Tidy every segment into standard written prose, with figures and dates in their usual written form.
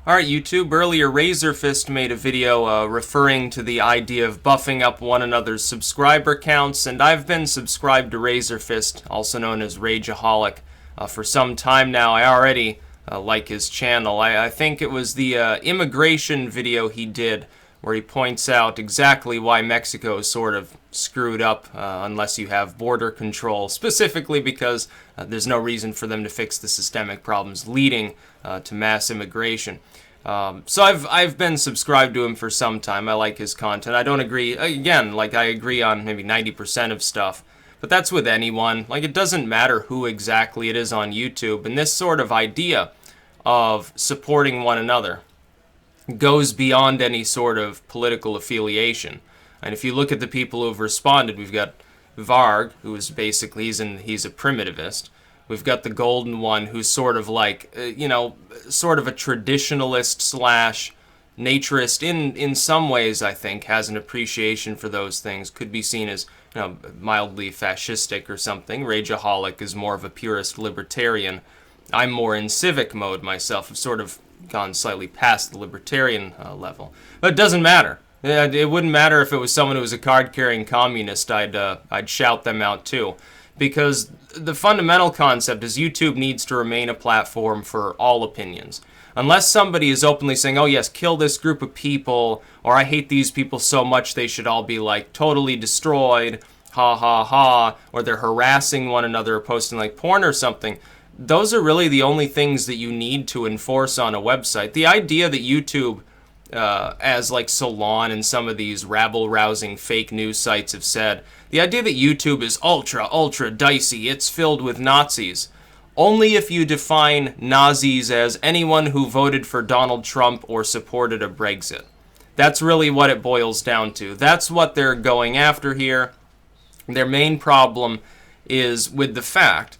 Alright YouTube, earlier Razorfist made a video referring to the idea of buffing up one another's subscriber counts, and I've been subscribed to Razorfist, also known as Rageaholic, for some time now. I already like his channel. I think it was the immigration video he did where he points out exactly why Mexico is sort of screwed up unless you have border control, specifically because there's no reason for them to fix the systemic problems leading to mass immigration. So I've been subscribed to him for some time. I like his content. I don't agree, again, like I agree on maybe 90% of stuff, but that's with anyone. Like, it doesn't matter who exactly it is on YouTube, and this sort of idea of supporting one another goes beyond any sort of political affiliation. And if you look at the people who have responded, we've got Varg, who is basically, he's a primitivist. We've got the Golden One, who's sort of like, sort of a traditionalist slash naturist in some ways, I think, has an appreciation for those things. Could be seen as, mildly fascistic or something. Rageaholic is more of a purist libertarian. I'm more in civic mode myself. I've sort of gone slightly past the libertarian level. But it doesn't matter. It wouldn't matter if it was someone who was a card-carrying communist. I'd shout them out too. Because the fundamental concept is YouTube needs to remain a platform for all opinions. Unless somebody is openly saying, oh yes, kill this group of people, or I hate these people so much they should all be like totally destroyed, ha ha ha, or they're harassing one another or posting like porn or something, those are really the only things that you need to enforce on a website. The idea that YouTube, as like Salon and some of these rabble-rousing fake news sites have said, the idea that YouTube is ultra dicey, it's filled with Nazis, only if you define Nazis as anyone who voted for Donald Trump or supported a Brexit. That's really what it boils down to. That's what they're going after here. Their main problem is with the fact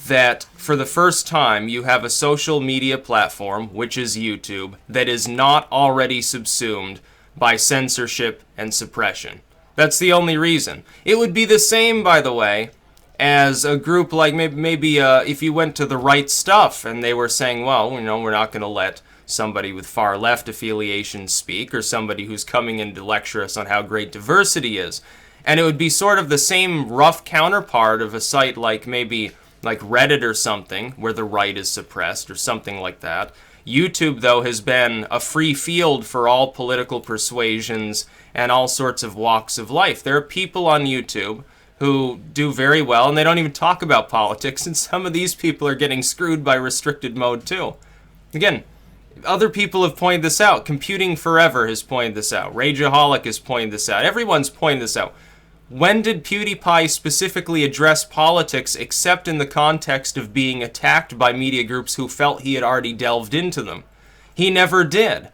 that for the first time you have a social media platform, which is YouTube, that is not already subsumed by censorship and suppression. That's the only reason. It would be the same, by the way, as a group like maybe if you went to the Right Stuff and they were saying, well, we're not going to let somebody with far left affiliations speak, or somebody who's coming in to lecture us on how great diversity is. And it would be sort of the same rough counterpart of a site like maybe like Reddit or something, where the right is suppressed or something like that. YouTube, though, has been a free field for all political persuasions and all sorts of walks of life. There are people on YouTube who do very well, and they don't even talk about politics, and some of these people are getting screwed by restricted mode, too. Again, other people have pointed this out. Computing Forever has pointed this out. Rageaholic has pointed this out. Everyone's pointed this out. When did PewDiePie specifically address politics except in the context of being attacked by media groups who felt he had already delved into them? He never did.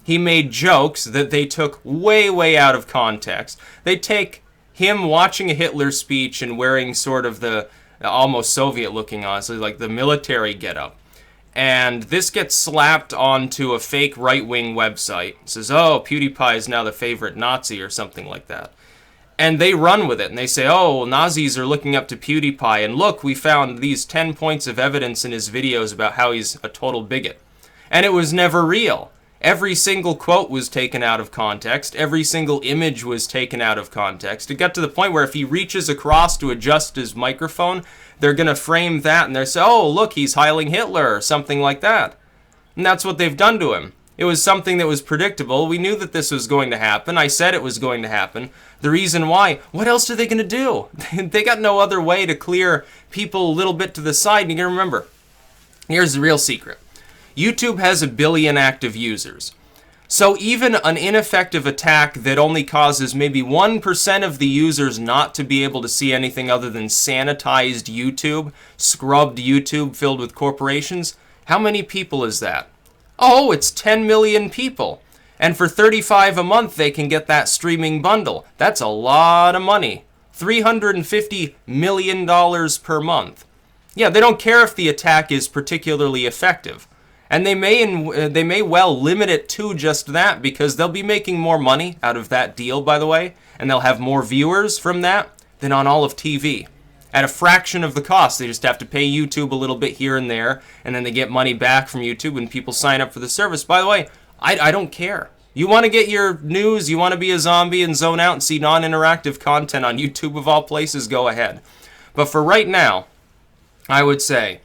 He made jokes that they took way out of context. They take him watching a Hitler speech and wearing sort of the almost Soviet-looking, honestly, like the military getup. And this gets slapped onto a fake right-wing website. It says, oh, PewDiePie is now the favorite Nazi or something like that. And they run with it, and they say, oh, Nazis are looking up to PewDiePie, and look, we found these 10 points of evidence in his videos about how he's a total bigot. And it was never real. Every single quote was taken out of context. Every single image was taken out of context. It got to the point where if he reaches across to adjust his microphone, they're going to frame that, and they're say, oh, look, he's Heiling Hitler, or something like that. And that's what they've done to him. It was something that was predictable. We knew that this was going to happen. I said it was going to happen. The reason why, what else are they going to do? They got no other way to clear people a little bit to the side. And you got to remember, here's the real secret. YouTube has 1 billion active users. So even an ineffective attack that only causes maybe 1% of the users not to be able to see anything other than sanitized YouTube, scrubbed YouTube filled with corporations, how many people is that? Oh, it's 10 million people. And for $35 a month, they can get that streaming bundle. That's a lot of money. $350 million per month. Yeah, they don't care if the attack is particularly effective. And they may well limit it to just that, because they'll be making more money out of that deal, by the way, and they'll have more viewers from that than on all of TV. at a fraction of the cost. They just have to pay YouTube a little bit here and there, and then they get money back from YouTube when people sign up for the service. By the way, I don't care. You want to get your news, you want to be a zombie and zone out and see non-interactive content on YouTube of all places, go ahead. But for right now, I would say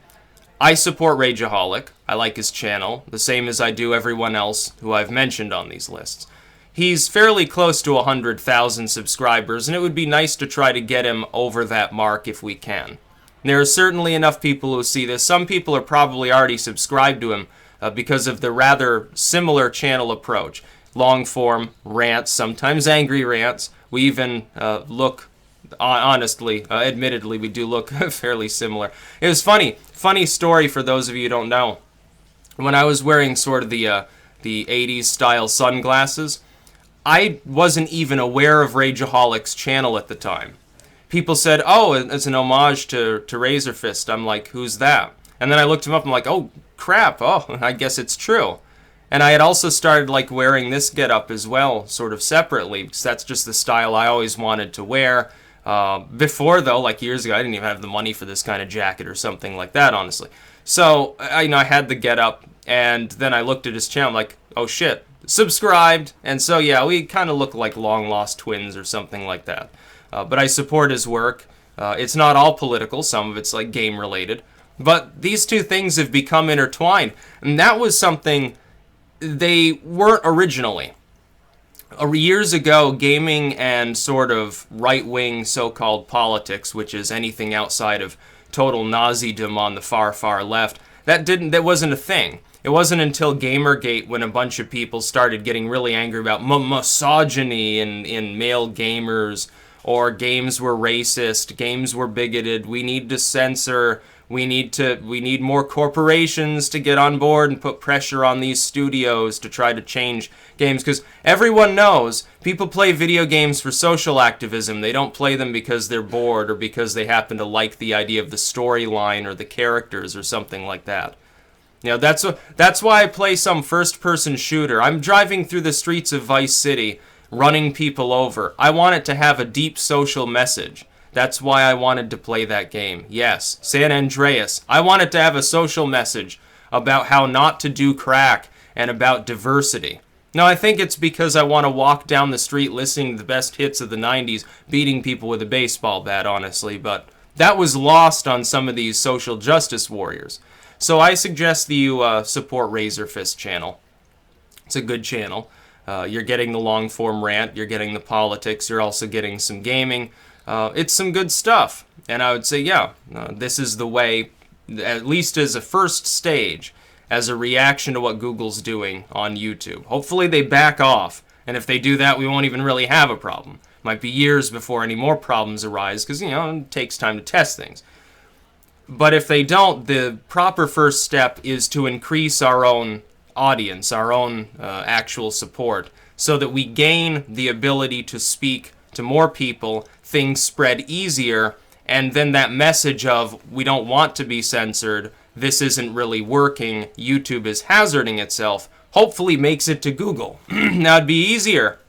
I support Rageaholic. I like his channel, the same as I do everyone else who I've mentioned on these lists. He's fairly close to 100,000 subscribers, and it would be nice to try to get him over that mark if we can. There are certainly enough people who see this. Some people are probably already subscribed to him because of the rather similar channel approach. Long-form rants, sometimes angry rants. We even look, honestly, admittedly, we do look fairly similar. It was funny story for those of you who don't know. When I was wearing sort of the 80s style sunglasses, I wasn't even aware of Rageaholic's channel at the time. People said, oh, it's an homage to Razorfist. I'm like, who's that? And then I looked him up, I'm like, oh, crap, oh, I guess it's true. And I had also started like wearing this getup as well, sort of separately, because that's just the style I always wanted to wear. Before, though, like years ago, I didn't even have the money for this kind of jacket or something like that, honestly. So, I had the getup, and then I looked at his channel, like, oh shit, subscribed. And so, yeah, we kind of look like long-lost twins or something like that. But I support his work. It's not all political, some of it's like game-related. But these two things have become intertwined, and that was something they weren't originally. Years ago, gaming and sort of right-wing so-called politics, which is anything outside of total Nazism on the far, far left, that wasn't a thing. It wasn't until Gamergate when a bunch of people started getting really angry about misogyny in male gamers, or games were racist, games were bigoted, we need to censor. We need more corporations to get on board and put pressure on these studios to try to change games, because everyone knows people play video games for social activism. They don't play them because they're bored or because they happen to like the idea of the storyline or the characters or something like that. You know, that's why I play some first-person shooter. I'm driving through the streets of Vice City, running people over. I want it to have a deep social message. That's why I wanted to play that game. Yes, San Andreas. I wanted to have a social message about how not to do crack and about diversity. No, I think it's because I want to walk down the street listening to the best hits of the 90s, beating people with a baseball bat, honestly, but that was lost on some of these social justice warriors. So I suggest that you support Razorfist channel. It's a good channel. You're getting the long-form rant, you're getting the politics, you're also getting some gaming. It's some good stuff, and I would say, yeah, this is the way, at least as a first stage, as a reaction to what Google's doing on YouTube. Hopefully they back off, and if they do that, we won't even really have a problem. Might be years before any more problems arise, because, it takes time to test things. But if they don't, the proper first step is to increase our own audience, our own actual support, so that we gain the ability to speak to more people, things spread easier, and then that message of we don't want to be censored, this isn't really working, YouTube is hazarding itself, hopefully makes it to Google. Now it'd be easier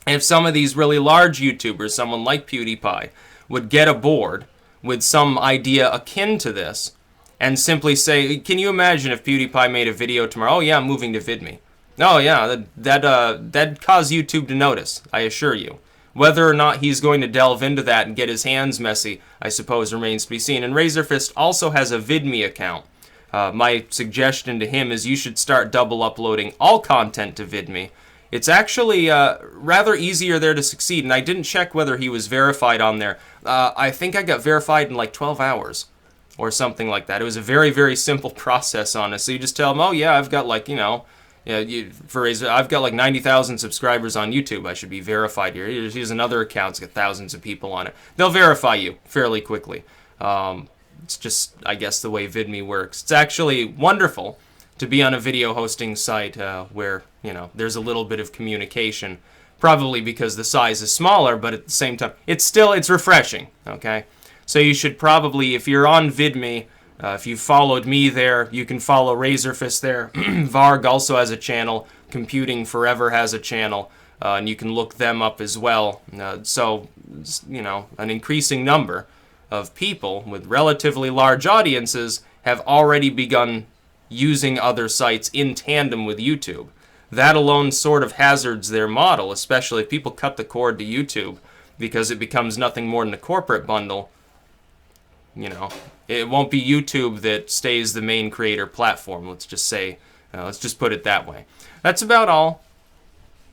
if some of these really large YouTubers, someone like PewDiePie, would get aboard with some idea akin to this and simply say, can you imagine if PewDiePie made a video tomorrow, oh yeah, I'm moving to VidMe. Oh yeah, that'd cause YouTube to notice, I assure you. Whether or not he's going to delve into that and get his hands messy, I suppose, remains to be seen. And Razorfist also has a VidMe account. My suggestion to him is you should start double uploading all content to VidMe. It's actually rather easier there to succeed, and I didn't check whether he was verified on there. I think I got verified in like 12 hours or something like that. It was a very, very simple process on it. So you just tell them, oh yeah, I've got like, I've got like 90,000 subscribers on YouTube. I should be verified here. Here's another account. It's got thousands of people on it. They'll verify you fairly quickly. It's just, I guess, the way VidMe works. It's actually wonderful to be on a video hosting site where, there's a little bit of communication. Probably because the size is smaller, but at the same time, it's refreshing, okay? So you should probably, if you're on VidMe, if you followed me there, you can follow Razorfist there. Varg also has a channel. Computing Forever has a channel. And you can look them up as well. So, an increasing number of people with relatively large audiences have already begun using other sites in tandem with YouTube. That alone sort of hazards their model, especially if people cut the cord to YouTube because it becomes nothing more than a corporate bundle. You know, it won't be YouTube that stays the main creator platform. Let's just say, let's just put it that way. That's about all.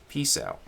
Peace out.